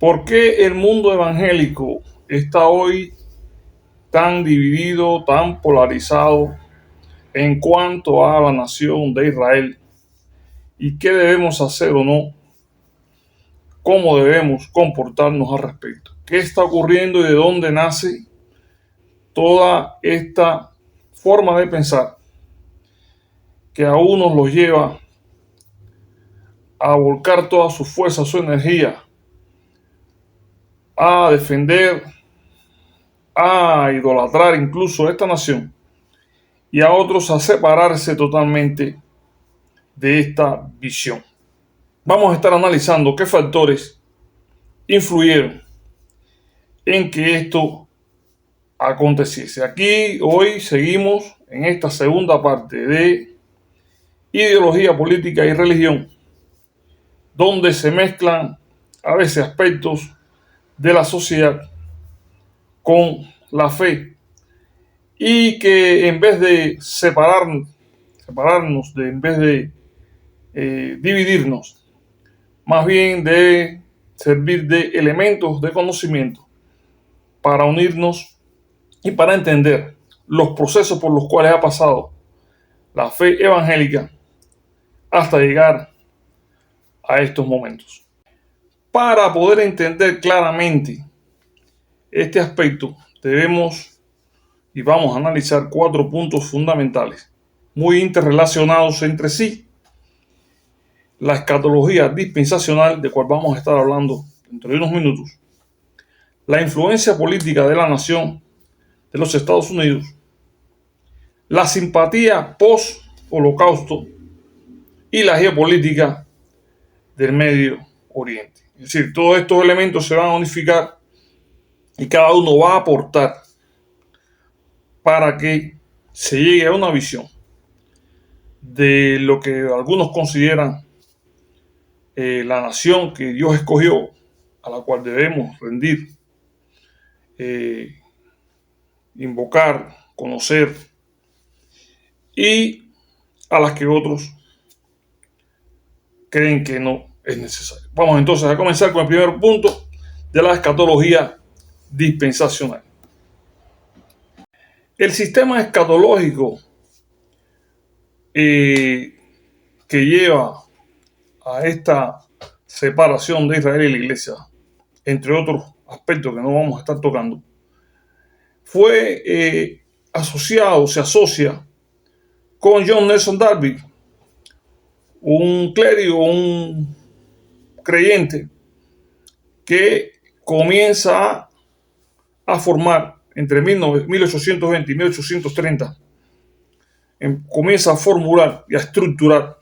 ¿Por qué el mundo evangélico está hoy tan dividido, tan polarizado en cuanto a la nación de Israel? ¿Y qué debemos hacer o no? ¿Cómo debemos comportarnos al respecto? ¿Qué está ocurriendo y de dónde nace toda esta forma de pensar que a unos los lleva a volcar toda su fuerza, su energía, a defender, a idolatrar incluso a esta nación, y a otros a separarse totalmente de esta visión? Vamos a estar analizando qué factores influyeron en que esto aconteciese. Aquí hoy seguimos en esta segunda parte de ideología política y religión, donde se mezclan a veces aspectos de la sociedad con la fe, y que en vez de separarnos, en vez de dividirnos, más bien de servir de elementos de conocimiento para unirnos y para entender los procesos por los cuales ha pasado la fe evangélica hasta llegar a estos momentos. Para poder entender claramente este aspecto, debemos y vamos a analizar 4 puntos fundamentales, muy interrelacionados entre sí. La escatología dispensacional, de cual vamos a estar hablando dentro de unos minutos, la influencia política de la nación de los Estados Unidos, la simpatía post-holocausto y la geopolítica del Medio Oriente. Es decir, todos estos elementos se van a unificar y cada uno va a aportar para que se llegue a una visión de lo que algunos consideran la nación que Dios escogió, a la cual debemos rendir, invocar, conocer, y a las que otros creen que no es necesario. Vamos entonces a comenzar con el primer punto de la escatología dispensacional. El sistema escatológico que lleva a esta separación de Israel y la iglesia, entre otros aspectos que no vamos a estar tocando, fue asociado, se asocia con John Nelson Darby, un clérigo, un creyente que comienza a formar entre 1820 y 1830, comienza a formular y a estructurar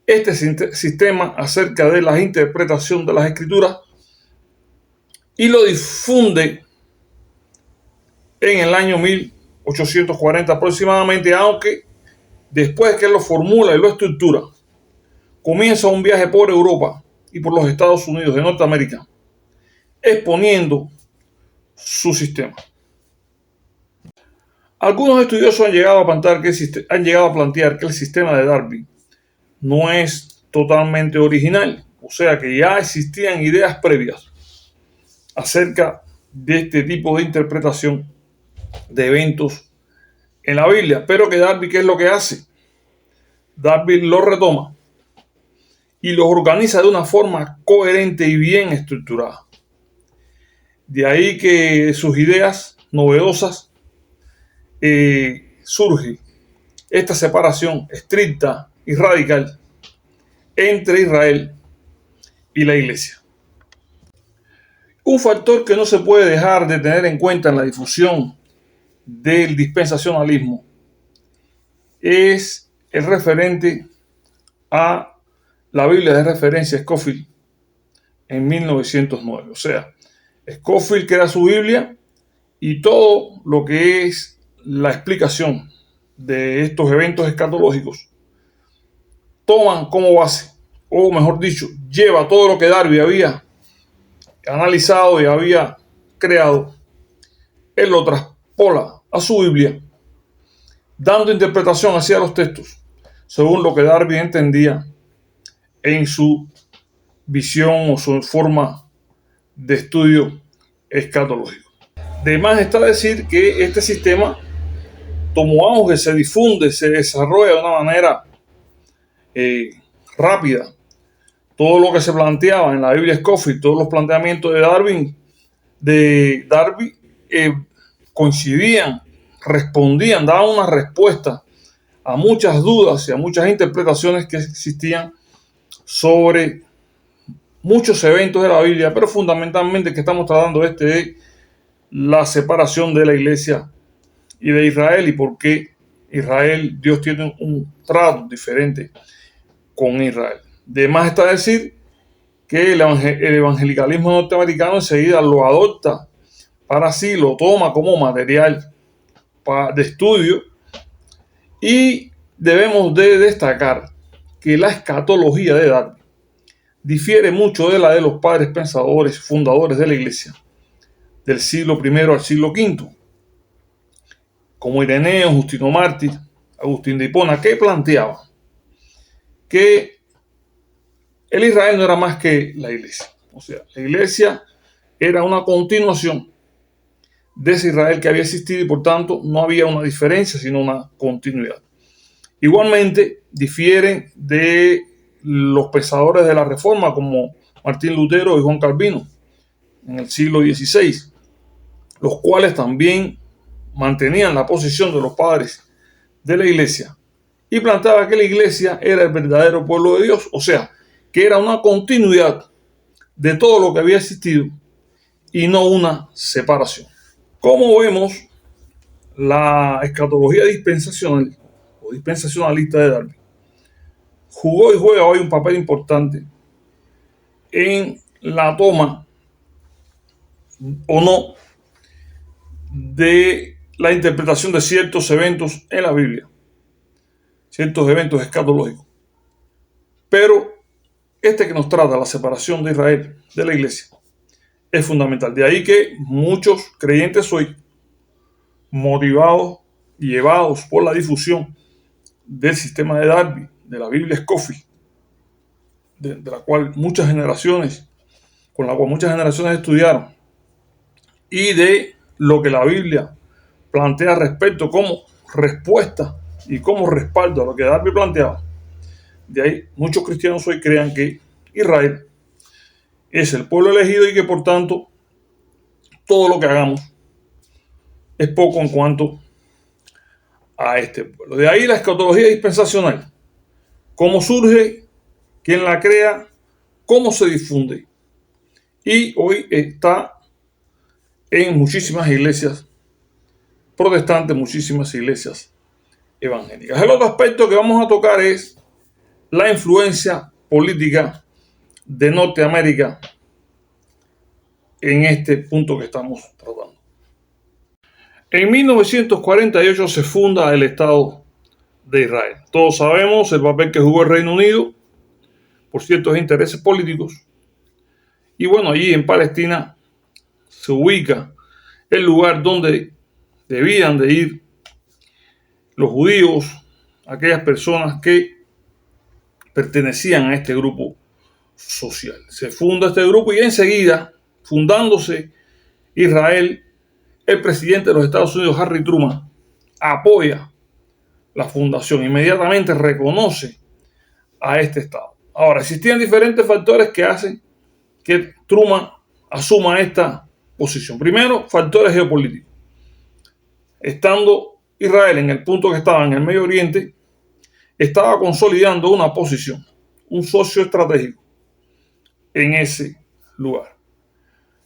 este sistema acerca de la interpretación de las escrituras y lo difunde en el año 1840 aproximadamente, aunque después que lo formula y lo estructura, comienza un viaje por Europa y por los Estados Unidos de Norteamérica, exponiendo su sistema. Algunos estudiosos han llegado a plantear que el sistema de Darby no es totalmente original, o sea que ya existían ideas previas acerca de este tipo de interpretación de eventos en la Biblia, pero que Darby, ¿qué es lo que hace? Darby lo retoma y los organiza de una forma coherente y bien estructurada. De ahí que sus ideas novedosas surge esta separación estricta y radical entre Israel y la iglesia. Un factor que no se puede dejar de tener en cuenta en la difusión del dispensacionalismo es el referente a la Biblia de referencia Scofield en 1909. O sea, Scofield crea su Biblia y todo lo que es la explicación de estos eventos escatológicos toman como base, o mejor dicho, lleva todo lo que Darby había analizado y había creado, él lo traspola a su Biblia, dando interpretación hacia los textos según lo que Darby entendía en su visión o su forma de estudio escatológico. De más está decir que este sistema tomó auge, se difunde, se desarrolla de una manera rápida. Todo lo que se planteaba en la Biblia Scofield, todos los planteamientos de Darby coincidían, respondían, daban una respuesta a muchas dudas y a muchas interpretaciones que existían sobre muchos eventos de la Biblia, pero fundamentalmente que estamos tratando de la separación de la iglesia y de Israel y por qué Israel, Dios tiene un trato diferente con Israel. De más está decir que el evangelicalismo norteamericano enseguida lo adopta para sí, lo toma como material de estudio, y debemos de destacar que la escatología de Darby difiere mucho de la de los padres pensadores fundadores de la iglesia del siglo I al siglo V, como Ireneo, Justino Mártir, Agustín de Hipona, que planteaban que el Israel no era más que la iglesia. O sea, la iglesia era una continuación de ese Israel que había existido y por tanto no había una diferencia, sino una continuidad. Igualmente difieren de los pensadores de la Reforma como Martín Lutero y Juan Calvino en el siglo XVI, los cuales también mantenían la posición de los padres de la iglesia y planteaba que la iglesia era el verdadero pueblo de Dios, o sea, que era una continuidad de todo lo que había existido y no una separación. Como vemos, la escatología dispensacional o dispensacionalista de Darby jugó y juega hoy un papel importante en la toma o no de la interpretación de ciertos eventos en la Biblia, ciertos eventos escatológicos. Pero este que nos trata la separación de Israel de la iglesia es fundamental. De ahí que muchos creyentes hoy, motivados y llevados por la difusión del sistema de Darby, de la Biblia Scofield, con la cual muchas generaciones estudiaron, y de lo que la Biblia plantea respecto como respuesta y como respaldo a lo que Darby planteaba. De ahí muchos cristianos hoy crean que Israel es el pueblo elegido y que por tanto todo lo que hagamos es poco en cuanto a este pueblo. De ahí la escatología dispensacional. Cómo surge, quién la crea, cómo se difunde. Y hoy está en muchísimas iglesias protestantes, muchísimas iglesias evangélicas. El otro aspecto que vamos a tocar es la influencia política de Norteamérica en este punto que estamos tratando. En 1948 se funda el Estado de Israel. Todos sabemos el papel que jugó el Reino Unido por ciertos intereses políticos. Y bueno, allí en Palestina se ubica el lugar donde debían de ir los judíos, aquellas personas que pertenecían a este grupo social. Se funda este grupo y enseguida, fundándose Israel, el presidente de los Estados Unidos, Harry Truman, apoya la fundación, inmediatamente reconoce a este Estado. Ahora, existían diferentes factores que hacen que Truman asuma esta posición. Primero, factores geopolíticos. Estando Israel en el punto que estaba en el Medio Oriente, estaba consolidando una posición, un socio estratégico en ese lugar.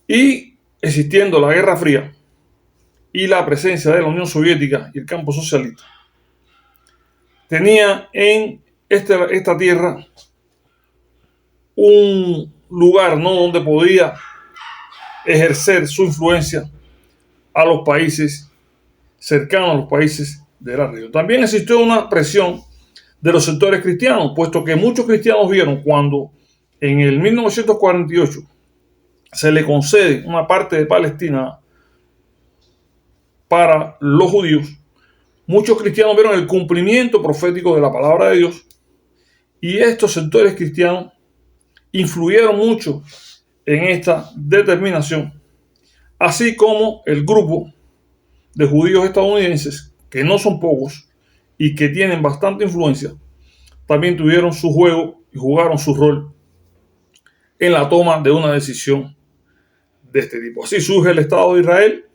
Y existiendo la Guerra Fría y la presencia de la Unión Soviética y el campo socialista, tenía en esta tierra un lugar, ¿no?, donde podía ejercer su influencia a los países cercanos, a los países de la región. También existió una presión de los sectores cristianos, puesto que muchos cristianos vieron cuando en el 1948 se le concede una parte de Palestina para los judíos. Muchos cristianos vieron el cumplimiento profético de la palabra de Dios y estos sectores cristianos influyeron mucho en esta determinación, así como el grupo de judíos estadounidenses, que no son pocos y que tienen bastante influencia, también tuvieron su juego y jugaron su rol en la toma de una decisión de este tipo. Así surge el Estado de Israel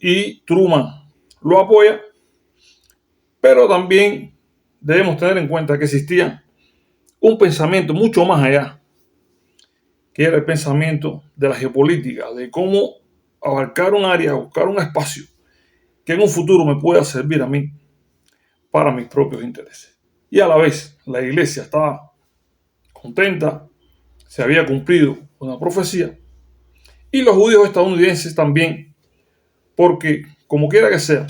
y Truman lo apoya, pero también debemos tener en cuenta que existía un pensamiento mucho más allá, que era el pensamiento de la geopolítica, de cómo abarcar un área, buscar un espacio que en un futuro me pueda servir a mí para mis propios intereses. Y a la vez la iglesia estaba contenta, se había cumplido una profecía, y los judíos estadounidenses también, porque como quiera que sea,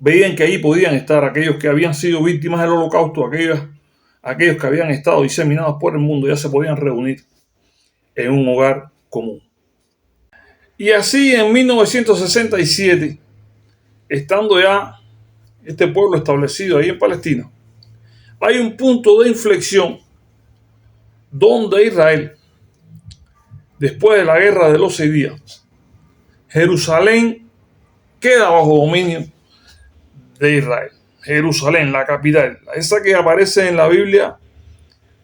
veían que ahí podían estar aquellos que habían sido víctimas del holocausto, aquellos que habían estado diseminados por el mundo, ya se podían reunir en un hogar común. Y así en 1967, estando ya este pueblo establecido ahí en Palestina, hay un punto de inflexión donde Israel, después de la guerra de los 6 días, Jerusalén queda bajo dominio de Israel. Jerusalén, la capital, esa que aparece en la Biblia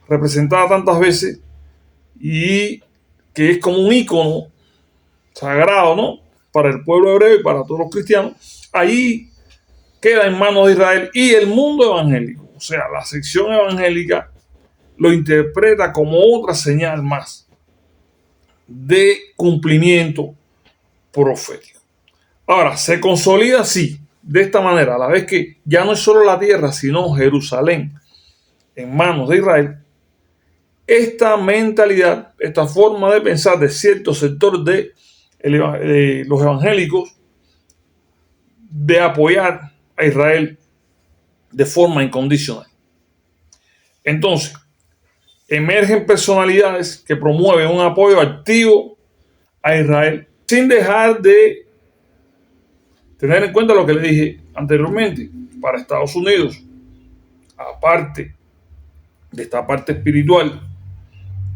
representada tantas veces y que es como un ícono sagrado, ¿no? Para el pueblo hebreo y para todos los cristianos. Ahí queda en manos de Israel y el mundo evangélico, o sea, la sección evangélica lo interpreta como otra señal más de cumplimiento profético. Ahora, se consolida así, de esta manera, a la vez que ya no es solo la tierra, sino Jerusalén en manos de Israel, esta mentalidad, esta forma de pensar de cierto sector de los evangélicos de apoyar a Israel de forma incondicional. Entonces, emergen personalidades que promueven un apoyo activo a Israel sin dejar de tener en cuenta lo que le dije anteriormente. Para Estados Unidos, aparte de esta parte espiritual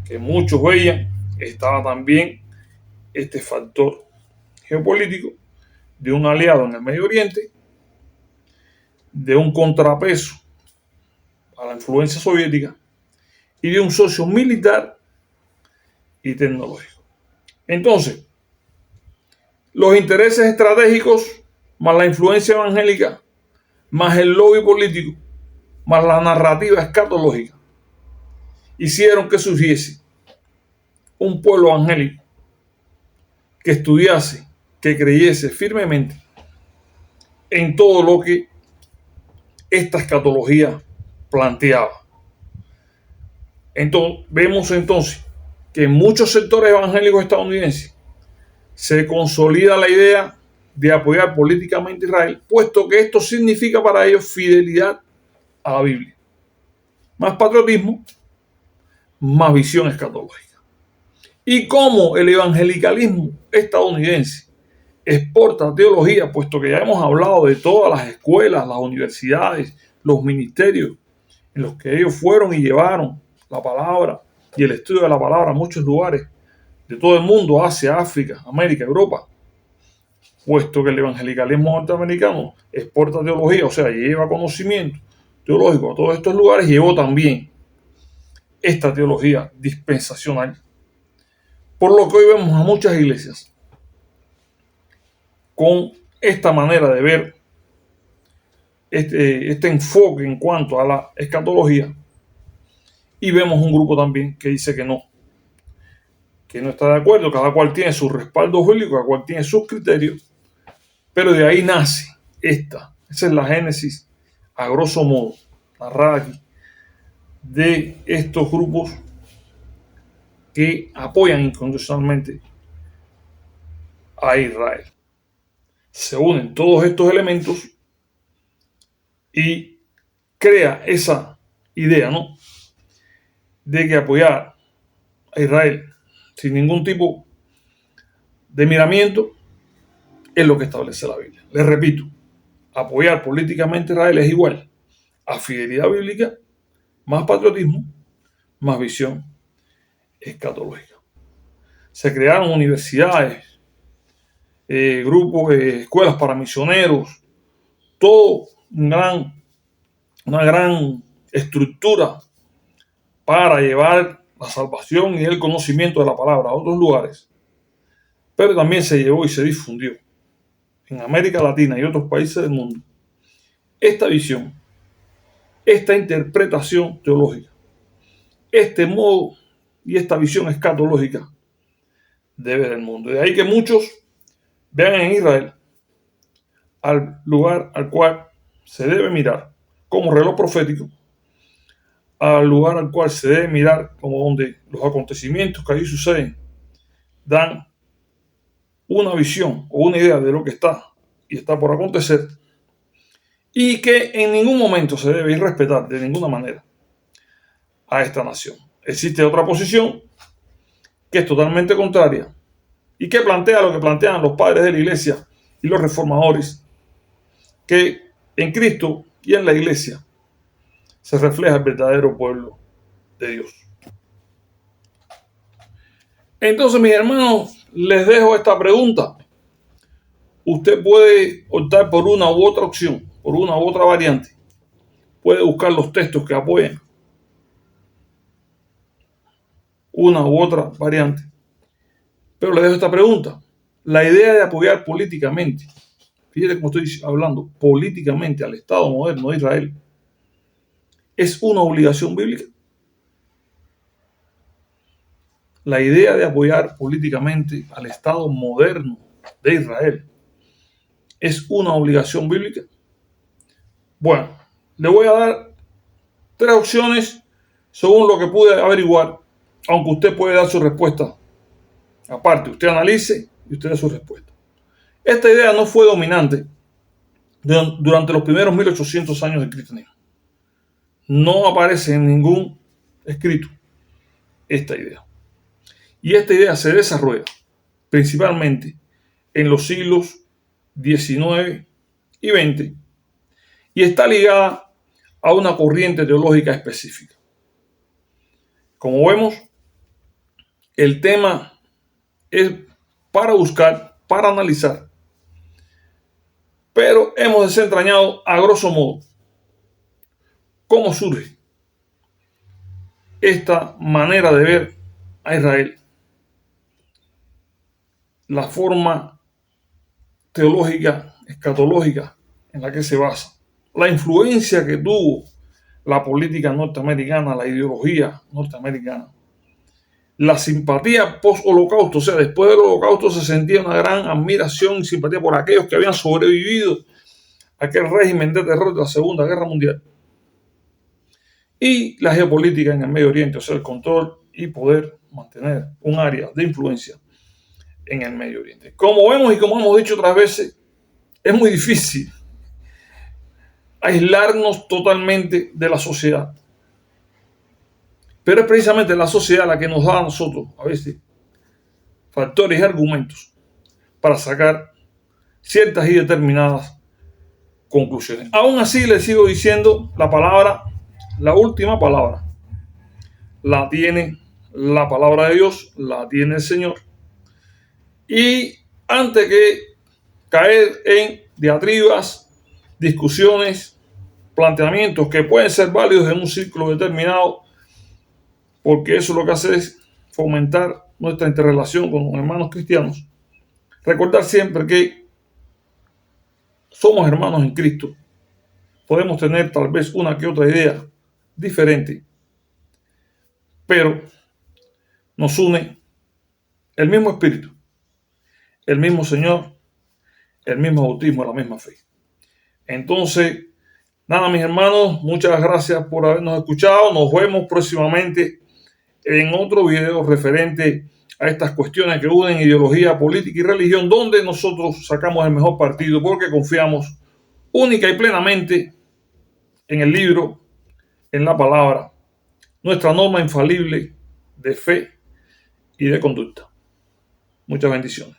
que muchos veían, estaba también este factor geopolítico de un aliado en el Medio Oriente, de un contrapeso a la influencia soviética y de un socio militar y tecnológico. Entonces, los intereses estratégicos más la influencia evangélica, más el lobby político, más la narrativa escatológica, hicieron que surgiese un pueblo evangélico que estudiase, que creyese firmemente en todo lo que esta escatología planteaba. Entonces, vemos entonces que en muchos sectores evangélicos estadounidenses se consolida la idea de apoyar políticamente a Israel, puesto que esto significa para ellos fidelidad a la Biblia. Más patriotismo, más visión escatológica. Y como el evangelicalismo estadounidense exporta teología, puesto que ya hemos hablado de todas las escuelas, las universidades, los ministerios en los que ellos fueron y llevaron la palabra y el estudio de la palabra a muchos lugares de todo el mundo, Asia, África, América, Europa, puesto que el evangelicalismo norteamericano exporta teología, o sea, lleva conocimiento teológico a todos estos lugares, llevó también esta teología dispensacional. Por lo que hoy vemos a muchas iglesias con esta manera de ver este enfoque en cuanto a la escatología, y vemos un grupo también que dice que no está de acuerdo. Cada cual tiene su respaldo bíblico, cada cual tiene sus criterios, pero de ahí nace esa es la génesis, a grosso modo, narrada aquí, de estos grupos que apoyan incondicionalmente a Israel. Se unen todos estos elementos y crea esa idea, ¿no?, de que apoyar a Israel sin ningún tipo de miramiento es lo que establece la Biblia. Les repito, apoyar políticamente a Israel es igual a fidelidad bíblica, más patriotismo, más visión escatológica. Se crearon universidades, grupos, escuelas para misioneros, todo una gran estructura para llevar la salvación y el conocimiento de la palabra a otros lugares. Pero también se llevó y se difundió en América Latina y otros países del mundo esta visión, esta interpretación teológica, este modo y esta visión escatológica de ver el mundo. De ahí que muchos vean en Israel al lugar al cual se debe mirar como reloj profético, al lugar al cual se debe mirar como donde los acontecimientos que allí suceden dan una visión o una idea de lo que está y está por acontecer, y que en ningún momento se debe irrespetar de ninguna manera a esta nación. Existe otra posición que es totalmente contraria y que plantea lo que plantean los padres de la iglesia y los reformadores, que en Cristo y en la iglesia se refleja el verdadero pueblo de Dios. Entonces, mis hermanos, les dejo esta pregunta. Usted puede optar por una u otra opción, por una u otra variante. Puede buscar los textos que apoyen una u otra variante. Pero le dejo esta pregunta. La idea de apoyar políticamente, fíjate cómo estoy hablando, políticamente al Estado moderno de Israel, ¿es una obligación bíblica? La idea de apoyar políticamente al Estado moderno de Israel, ¿es una obligación bíblica? Bueno, le voy a dar 3 opciones según lo que pude averiguar, aunque usted puede dar su respuesta aparte. Usted analice y usted da su respuesta. Esta idea no fue dominante durante los primeros 1800 años del cristianismo. No aparece en ningún escrito esta idea. Y esta idea se desarrolla principalmente en los siglos XIX y XX y está ligada a una corriente teológica específica. Como vemos, el tema es para buscar, para analizar, pero hemos desentrañado a grosso modo cómo surge esta manera de ver a Israel, la forma teológica, escatológica en la que se basa, la influencia que tuvo la política norteamericana, la ideología norteamericana, la simpatía post-holocausto, o sea, después del holocausto se sentía una gran admiración y simpatía por aquellos que habían sobrevivido a aquel régimen de terror de la Segunda Guerra Mundial. Y la geopolítica en el Medio Oriente, o sea, el control y poder mantener un área de influencia en el Medio Oriente. Como vemos y como hemos dicho otras veces, es muy difícil aislarnos totalmente de la sociedad. Pero es precisamente la sociedad la que nos da a nosotros, a veces, factores y argumentos para sacar ciertas y determinadas conclusiones. Aún así, les sigo diciendo, la última palabra, la tiene la palabra de Dios, la tiene el Señor. Y antes que caer en diatribas, discusiones, planteamientos que pueden ser válidos en un círculo determinado, porque eso lo que hace es fomentar nuestra interrelación con los hermanos cristianos. Recordar siempre que somos hermanos en Cristo. Podemos tener tal vez una que otra idea diferente, pero nos une el mismo Espíritu, el mismo Señor, el mismo bautismo, la misma fe. Entonces, nada, mis hermanos, muchas gracias por habernos escuchado. Nos vemos próximamente en otro video referente a estas cuestiones que unen ideología, política y religión, donde nosotros sacamos el mejor partido porque confiamos única y plenamente en el libro, en la palabra, nuestra norma infalible de fe y de conducta. Muchas bendiciones.